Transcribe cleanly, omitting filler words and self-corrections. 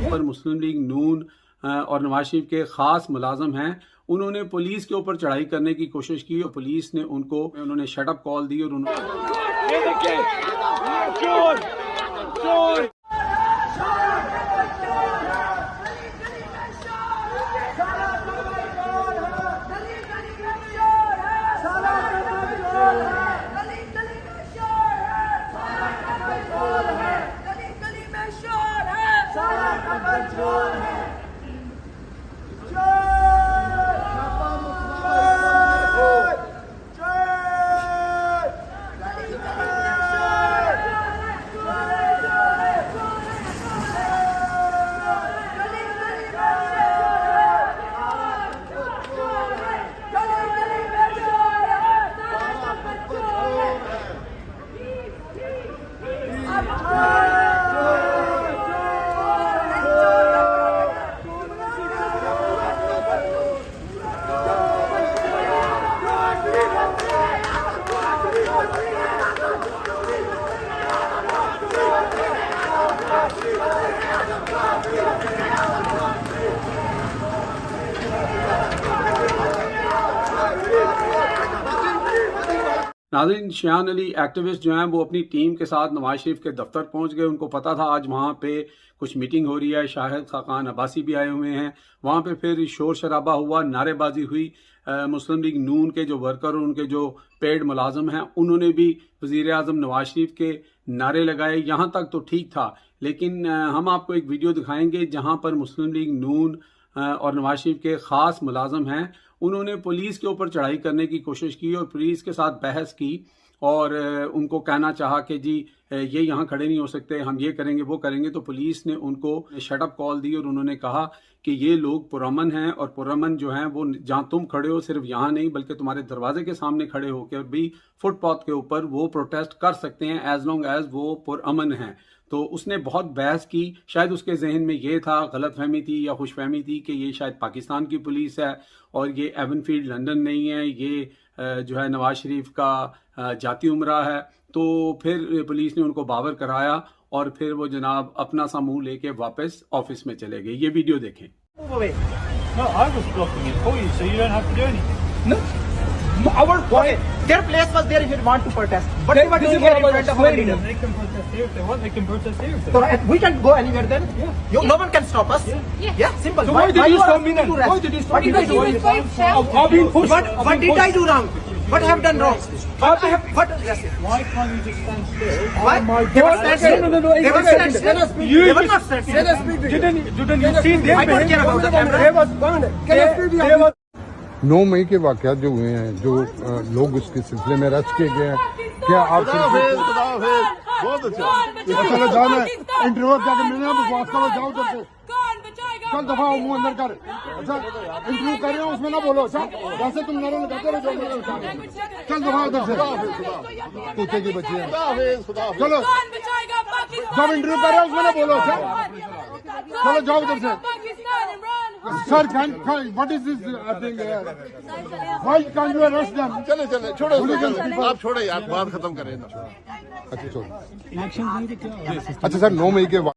पर मुस्लिम लीग नून और नवाज शरीफ के खास मुलाजम हैं, उन्होंने पुलिस के ऊपर चढ़ाई करने की कोशिश की और पुलिस ने उन्होंने शटअप कॉल दी और नाज़रीन, शियान अली एक्टिविस्ट जो हैं वो अपनी टीम के साथ नवाज शरीफ के दफ्तर पहुंच गए। उनको पता था आज वहां पे कुछ मीटिंग हो रही है, शाहिद खाकान अब्बासी भी आए हुए हैं। वहां पे फिर शोर शराबा हुआ, नारेबाजी हुई। मुस्लिम लीग नून के जो वर्कर और उनके जो पेड मुलाजम हैं उन्होंने भी वज़ीर आज़म नवाज शरीफ के नारे लगाए। यहाँ तक तो ठीक था, लेकिन हम आपको एक वीडियो दिखाएंगे जहाँ पर मुस्लिम लीग नून और नवाज शरीफ के ख़ास मुलाजम हैं, उन्होंने पुलिस के ऊपर चढ़ाई करने की कोशिश की और पुलिस के साथ बहस की और उनको कहना चाहा कि जी ये यहाँ खड़े नहीं हो सकते, हम ये करेंगे वो करेंगे। तो पुलिस ने उनको शटअप कॉल दी और उन्होंने कहा कि ये लोग पुरअमन हैं और पुरअमन जो हैं वो जहाँ तुम खड़े हो सिर्फ यहाँ नहीं बल्कि तुम्हारे दरवाजे के सामने खड़े होकर भी फुटपाथ के ऊपर वो प्रोटेस्ट कर सकते हैं एज लॉन्ग एज वो पुरअमन हैं। तो उसने बहुत बहस की। शायद उसके जहन में ये था, गलतफहमी थी या खुशफहमी थी कि ये शायद पाकिस्तान की पुलिस है और ये एवनफील्ड लंदन नहीं है, ये जो है नवाज शरीफ का जाती उमरा है। तो फिर पुलिस ने उनको बावर कराया और फिर वो जनाब अपना सा मुंह लेके वापस ऑफिस में चले गए। ये वीडियो देखें। Our point, their place was there if you want to protest. But they were doing here in front of our leader. They can protest here if they want. They can protest here if they So want. we can go anywhere then. Yeah. No one can stop us. Yeah, simple. So why did you stop me then? Why did you stop me? What What did I do wrong? What have I done wrong? What? Why can't you just stand still? Why? They were stand still. They were stand still. They were not stand still. Didn't you see them? I don't care about the camera. 9 मई के वाक़यात जो हुए हैं, जो लोग उसके सिलसिले में arrest किए गए हैं, क्या आप बहुत अच्छा चलो जाओ, मैं इंटरव्यू जाकर मिलना, बकवास करो, जाओ उधर से, चल दफा हो, मुंह अंदर कर। अच्छा इंटरव्यू कर रहे हो उसमें ना बोलो। अच्छा जैसे तुम नारे लगाते रहो, चल दफा उधर से, कुत्ते की बच्ची है। चलो जब इंटरव्यू कर रहे हो उसमें ना बोलो। अच्छा चलो जाओ उधर से। Sir what is this thing, why can't you arrest them? चले चले छोड़ो, आप छोड़े यार, बात खत्म करें ना। अच्छा छोड़ो। अच्छा सर 9 मई के